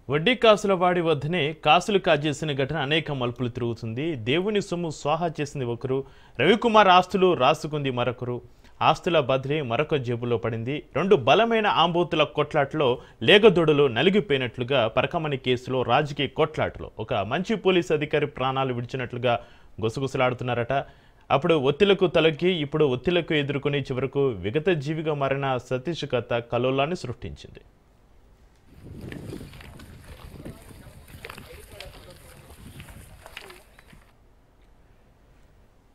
వడ్డీ కాసుల వాడి వద్దనే కాసులు కాజేసిన ఘటన అనేక మలుపులు తిరుగుతుంది. దేవుని సొమ్ము స్వాహా చేసింది ఒకరు, రవికుమార్ ఆస్తులు రాసుకుంది మరొకరు. ఆస్తుల బదిలీ మరొక జేబులో పడింది. రెండు బలమైన ఆంబోతుల కొట్లాటలో లేగదొడలు నలిగిపోయినట్లుగా పరకమణి కేసులో రాజకీయ కొట్లాటలో ఒక మంచి పోలీసు అధికారి ప్రాణాలు విడిచినట్లుగా గుసగుసలాడుతున్నారట. అప్పుడు ఒత్తిళ్లకు తలకి ఇప్పుడు ఒత్తిళ్లకు ఎదుర్కొని చివరకు విగత జీవిగా మారిన సతీష్ కథ కల్లోలాన్ని సృష్టించింది.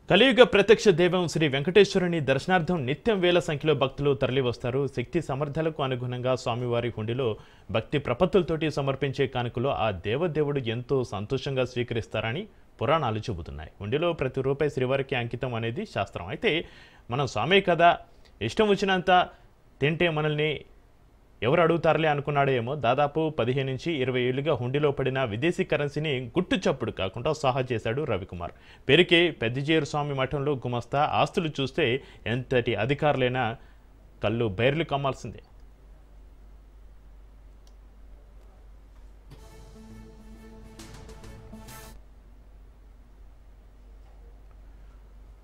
కలియుగ ప్రత్యక్ష దైవం శ్రీ వెంకటేశ్వరుని దర్శనార్థం నిత్యం వేల సంఖ్యలో భక్తులు తరలివస్తారు. శక్తి సమర్థలకు అనుగుణంగా స్వామివారి హుండీలో భక్తి ప్రపత్తులతోటి సమర్పించే కానుకలో ఆ దేవదేవుడు ఎంతో సంతోషంగా స్వీకరిస్తారని పురాణాలు చెబుతున్నాయి. హుండీలో ప్రతి రూపాయి శ్రీవారికి అంకితం అనేది శాస్త్రం. అయితే మనం స్వామి కదా ఇష్టం వచ్చినంత తింటే మనల్ని ఎవరు అడుగుతారులే అనుకున్నాడేమో. దాదాపు 15 నుంచి 20 ఏళ్లుగా హుండీలో పడిన విదేశీ కరెన్సీని గుట్టు చప్పుడు కాకుండా సాహా చేశాడు రవికుమార్. పేరుకే పెద్దిజేరు స్వామి మఠంలో గుమస్తా. ఆస్తులు చూస్తే ఎంతటి అధికారులైనా కళ్ళు బైర్లు కమ్మాల్సిందే.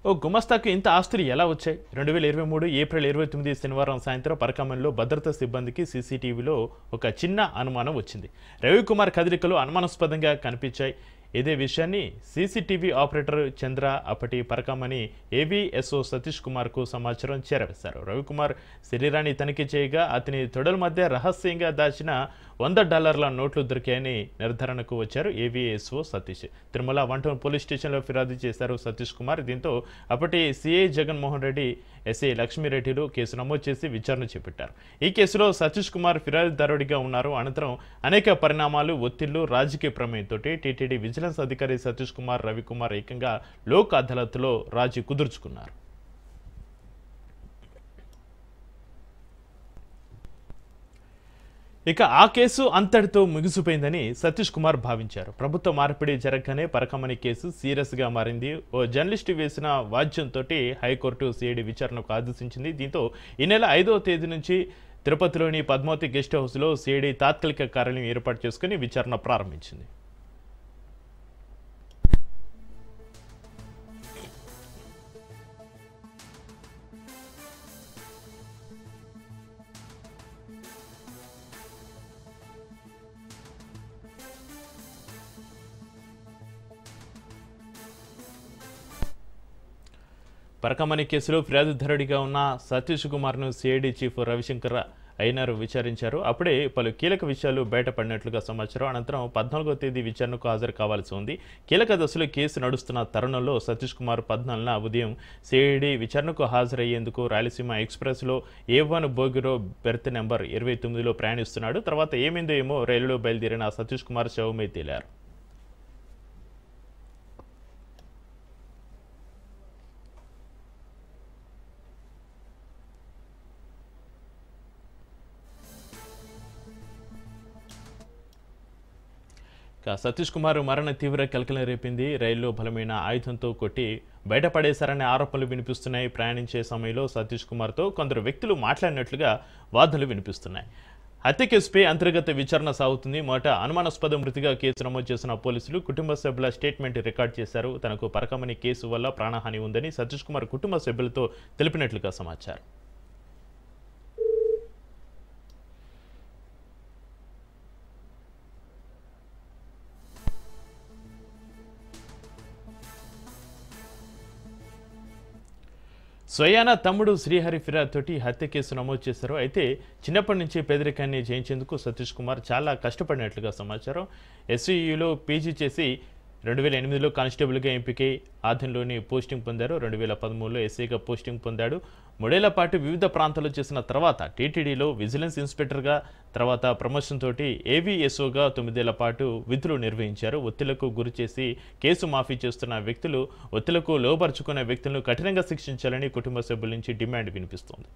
ఓ గుమస్తాకు ఇంత ఆస్తులు ఎలా వచ్చాయి? 2023 ఏప్రిల్ 29 శనివారం సాయంత్రం పరకమణిలో భద్రతా సిబ్బందికి సీసీటీవీలో ఒక చిన్న అనుమానం వచ్చింది. రవికుమార్ కదలికలు అనుమానాస్పదంగా కనిపించాయి. ఇదే విషయాన్ని సీసీటీవీ ఆపరేటర్ చంద్ర అప్పటి పరకమణి ఏవీఎస్ఓ సతీష్ కుమార్కు సమాచారం చేరవేశారు. రవికుమార్ శరీరాన్ని తనిఖీ చేయగా అతని తొడల మధ్య రహస్యంగా దాచిన $100 నోట్లు దొరికాయని నిర్ధారణకు వచ్చారు AVSO Satish. Tirumala 1 town police స్టేషన్లో ఫిర్యాదు చేశారు సతీష్ కుమార్. దీంతో అప్పటి సిఐ జగన్మోహన్ రెడ్డి, ఎస్ఐ లక్ష్మీరెడ్డిలు కేసు నమోదు చేసి విచారణ చేపట్టారు. ఈ కేసులో సతీష్ కుమార్ ఫిర్యాదుదారుడిగా ఉన్నారు. అనంతరం అనేక పరిణామాలు, ఒత్తిళ్లు, రాజకీయ ప్రమేయంతో టీటీడీ విజిలెన్స్ అధికారి సతీష్ కుమార్, రవికుమార్ ఏకంగా లోక్ అదాలత్లో రాజీ కుదుర్చుకున్నారు. ఇక ఆ కేసు అంతటితో ముగిసిపోయిందని సతీష్ కుమార్ భావించారు. ప్రభుత్వ మార్పిడి జరగగానే పరకమణి కేసు సీరియస్గా మారింది. ఓ జర్నలిస్టు వేసిన వాద్యంతో హైకోర్టు సిఐడి విచారణకు ఆదేశించింది. దీంతో ఈ నెల 5వ తేదీ నుంచి తిరుపతిలోని పద్మావతి గెస్ట్ హౌస్లో సిఐడి తాత్కాలిక కార్యాలయం ఏర్పాటు చేసుకుని విచారణ ప్రారంభించింది. పరకమణి కేసులో ఫిర్యాదుదారుడిగా ఉన్న సతీష్ కుమార్ను సిఐడి చీఫ్ రవిశంకర్ అయ్యనార్ విచారించారు. అప్పుడే పలు కీలక విషయాలు బయటపడినట్లుగా సమాచారం. అనంతరం 14వ తేదీ విచారణకు హాజరు కావాల్సి ఉంది. కీలక దశలో కేసు నడుస్తున్న తరుణంలో సతీష్ కుమార్ 14న ఉదయం సిఐడి విచారణకు హాజరయ్యేందుకు రాయలసీమ ఎక్స్ప్రెస్లో A1 బోగిలో బెర్త్ నెంబర్ 29లో ప్రయాణిస్తున్నాడు. తర్వాత ఏమైందో ఏమో రైలులో బయలుదేరిన సతీష్ కుమార్ శవమై తేలారు. సతీష్ కుమార్ మరణ తీవ్ర కలకలం రేపింది. రైల్లో బలమైన ఆయుధంతో కొట్టి బయటపడేశారనే ఆరోపణలు వినిపిస్తున్నాయి. ప్రయాణించే సమయంలో సతీష్ కుమార్తో కొందరు వ్యక్తులు మాట్లాడినట్లుగా వాదనలు వినిపిస్తున్నాయి. హత్య కేసుపై అంతర్గత విచారణ సాగుతుంది. మొదట అనుమానాస్పద మృతిగా కేసు నమోదు చేసిన పోలీసులు కుటుంబ సభ్యుల స్టేట్మెంట్ రికార్డ్ చేశారు. తనకు పరకమణి కేసు వల్ల ప్రాణహాని ఉందని సతీష్ కుమార్ కుటుంబ సభ్యులతో తెలిపినట్లుగా సమాచారం. స్వయాన తమ్ముడు శ్రీహరి ఫిర్యాదుతోటి హత్య కేసు నమోదు చేశారు. అయితే చిన్నప్పటి నుంచి పేదరికాన్ని జయించేందుకు సతీష్ కుమార్ చాలా కష్టపడినట్లుగా సమాచారం. ఎస్సీయూలో పీజీ చేసి 2008లో కానిస్టేబుల్గా ఎంపికై ఆధన్లోని పోస్టింగ్ పొందారు. 2013లో ఎస్ఐగా పోస్టింగ్ పొందాడు. 3 ఏళ్ల పాటు వివిధ ప్రాంతాల్లో చేసిన తర్వాత టీటీడీలో విజిలెన్స్ ఇన్స్పెక్టర్గా, తర్వాత ప్రమోషన్ తోటి ఏవీఎస్ఓగా 9 ఏళ్ల పాటు విధులు నిర్వహించారు. ఒత్తిళ్లకు గురి చేసి కేసు మాఫీ చేస్తున్న వ్యక్తులు, ఒత్తిళ్లకు లోబరుచుకున్న వ్యక్తులను కఠినంగా శిక్షించాలని కుటుంబ సభ్యుల నుంచి డిమాండ్ వినిపిస్తోంది.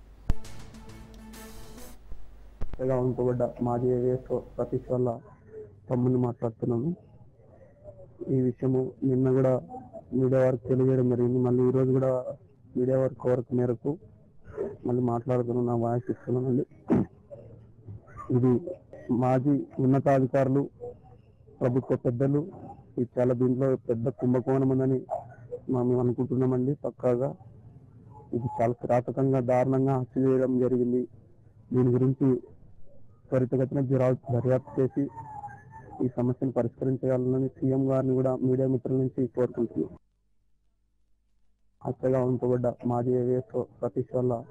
మాజీ ఏవీఎస్ఓ సతీష్ వల్ల తమ్ముని మాట్లాడుతున్నాము. ఈ విషయము నిన్న కూడా మీడియా వారికి తెలియజేయడం జరిగింది. మళ్ళీ ఈరోజు కూడా మీడియా వారి కోరిక మేరకు మళ్ళీ మాట్లాడుతున్నాను, నా వాయిస్ ఇస్తున్నానండి. ఇది మాజీ ఉన్నతాధికారులు, ప్రభుత్వ పెద్దలు ఇది చాలా దీంట్లో పెద్ద కుంభకోణం ఉందని మేము అనుకుంటున్నామండి. పక్కాగా ఇది చాలా కిరాతకంగా దారుణంగా హత్య చేయడం జరిగింది. దీని గురించి త్వరితగతిన దర్యాప్తు చేసి ఈ సమస్యను పరిష్కరించాలని సీఎం గారిని కూడా మీడియా మిత్రుల నుంచి కోరుకుంటున్నాం. హత్యగా ఉంచబడ్డ మాజీ ఏవిఎస్ సతీష్ వల్ల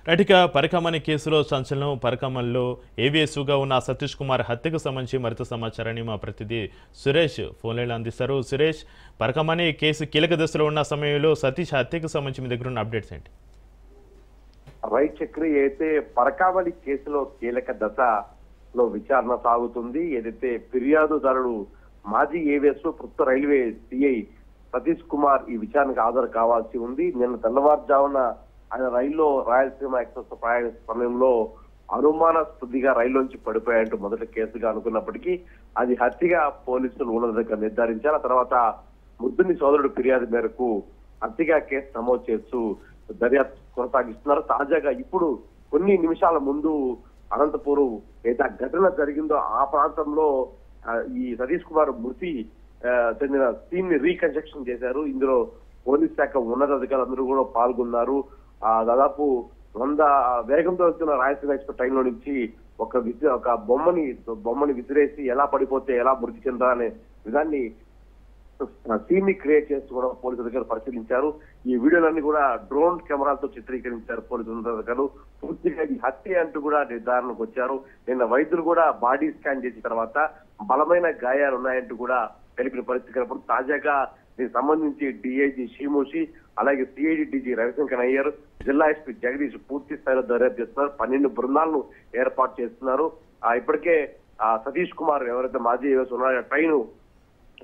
రైటిక పరికమని కేసులో సంచలనం. పరికమల్లో ఏవిఎస్గా ఉన్న సతీష్ కుమార్ హత్యకు సంబంధించి మరింత సమాచారాన్ని మా ప్రతినిధి సురేష్ ఫోన్లైన్లో అందిస్తారు. సురేష్, పరికమని కేసు కీలక దశలో ఉన్న సమయంలో సతీష్ హత్యకు సంబంధించి మీ దగ్గర ఉన్న అప్డేట్స్ ఏంటి? రైట్ చక్రి, అయితే పరకామణి కేసులో కీలక దశలో విచారణ సాగుతుంది. ఏదైతే ఫిర్యాదుదారుడు మాజీ ఏవిఎస్ ప్రభుత్వ రైల్వే సిఐ సతీష్ కుమార్ ఈ విచారణకు హాజరు కావాల్సి ఉంది. నిన్న తెల్లవారుజామున ఆయన రైల్లో రాయలసీమ ఎక్స్ప్రెస్ ప్రయాణ సమయంలో అనుమానాస్పదిగా రైల్లోంచి పడిపోయాయంటూ మొదటి కేసుగా అనుకున్నప్పటికీ అది హత్యగా పోలీసులు ఉన్నతంగా నిర్ధారించారు. ఆ తర్వాత మృతుని సోదరుడు ఫిర్యాదు మేరకు హత్యగా కేసు నమోదు చేస్తూ దర్యాప్తు కొనసాగిస్తున్నారు. తాజాగా ఇప్పుడు కొన్ని నిమిషాల ముందు అనంతపూర్ ఏదైతే ఘటన జరిగిందో ఆ ప్రాంతంలో ఈ సతీష్ కుమార్ మృతి చెందిన సీన్ ని రీకన్స్ట్రక్షన్ చేశారు. ఇందులో పోలీస్ శాఖ ఉన్నతాధికారులు అందరూ కూడా పాల్గొన్నారు. దాదాపు 100 వేగంతో వెళ్తున్న రాయలసీమ ఎక్స్ప్రెస్ ట్రైన్ లో నుంచి ఒక బొమ్మని విసిరేసి ఎలా పడిపోతే ఎలా మృతి చెందా అనే విధాన్ని సీన్ ని క్రియేట్ చేస్తూ కూడా పోలీసు అధికారులు పరిశీలించారు. ఈ వీడియోలన్నీ కూడా డ్రోన్ కెమెరాలతో చిత్రీకరించారు పోలీసు అధికారులు. పూర్తిగా ఇది హత్య అంటూ కూడా నిర్ధారణకు వచ్చారు. నిన్న వైద్యులు కూడా బాడీ స్కాన్ చేసిన తర్వాత బలమైన గాయాలు ఉన్నాయంటూ కూడా తెలిపిన పరిస్థితి కనపడుతుంది. తాజాగా దీనికి సంబంధించి డిఐజీ షీమోషి, అలాగే సిఐడి డీజీ రవిశంకర్ అయ్యర్, జిల్లా ఎస్పీ జగదీష్ పూర్తి స్థాయిలో దర్యాప్తు చేస్తున్నారు. 12 బృందాలను ఏర్పాటు చేస్తున్నారు. ఇప్పటికే సతీష్ కుమార్ ఎవరైతే మాజీ ఏవిఎస్ ఉన్నారో ట్రైన్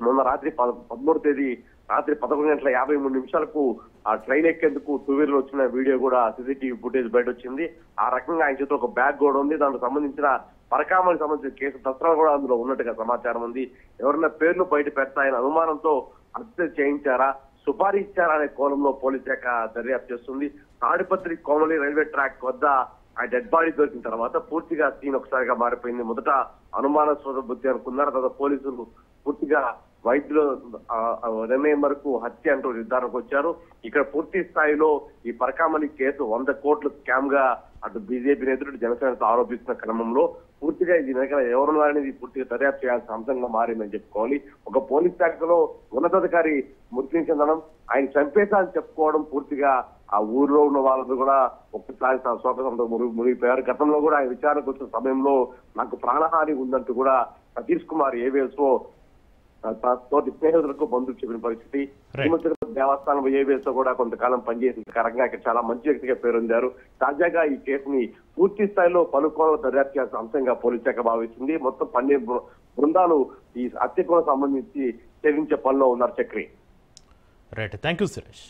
మొన్న రాత్రి 13వ తేదీ రాత్రి 11:53 ఆ ట్రైన్ ఎక్కేందుకు 2 వీలర్ వచ్చిన వీడియో కూడా సీసీటీవీ ఫుటేజ్ బయట వచ్చింది. ఆ రకంగా ఆయన చేతిలో ఒక బ్యాగ్ కూడా ఉంది. దానికి సంబంధించిన పరకామణికి సంబంధించిన కేసు దస్త్రాలు కూడా అందులో ఉన్నట్టుగా సమాచారం ఉంది. ఎవరైనా పేర్లు బయట పెడతాయని అనుమానంతో హత్య చేయించారా, సుపారీ ఇచ్చారా అనే కోణంలో పోలీస్ శాఖ దర్యాప్తు చేస్తుంది. తాడిపత్రి కోమలి రైల్వే ట్రాక్ వద్ద ఆ డెడ్ బాడీ దొరికిన తర్వాత పూర్తిగా సీన్ ఒకసారిగా మారిపోయింది. మొదట అనుమానాస్పద బుద్ధి అనుకున్నారు. తర్వాత పోలీసులు పూర్తిగా వైద్యుల నిర్ణయం వరకు హత్య అంటూ నిర్ధారణకు వచ్చారు. ఇక్కడ పూర్తి స్థాయిలో ఈ పరకామణి కేసు 100 కోట్ల స్కామ్ గా అటు బీజేపీ నేతలు జనసేనతో ఆరోపిస్తున్న క్రమంలో పూర్తిగా ఇది వెనకాల ఎవరున్నారనేది పూర్తిగా దర్యాప్తు చేయాల్సిన అంశంగా మారిందని చెప్పుకోవాలి. ఒక పోలీస్ శాఖలో ఉన్నతాధికారి మృతి చెందడం, ఆయన చంపేశా అని చెప్పుకోవడం పూర్తిగా ఆ ఊర్లో ఉన్న వాళ్ళందరూ కూడా ఒక్కసారి శోకంతో మునిగిపోయారు. గతంలో కూడా ఆయన విచారణకు వచ్చిన సమయంలో నాకు ప్రాణహాని ఉందంటూ కూడా సతీష్ కుమార్ ఏవిఎస్ తోటి స్నేహితులకు బంధువులు చెప్పిన పరిస్థితి. దేవస్థానం ఏవిఎస్ కూడా కొంతకాలం పనిచేసిన కారణంగా ఇక్కడ చాలా మంచి వ్యక్తిగా పేరొందారు. తాజాగా ఈ కేసుని పూర్తి స్థాయిలో పలుకోణ దర్యాప్తు చేయాల్సిన అంశంగా పోలీస్ శాఖ భావిస్తుంది. మొత్తం 12 బృందాలు ఈ హత్యకు సంబంధించి ఛేదించే పనిలో ఉన్నారు. Chakri. Right, thank you Suresh.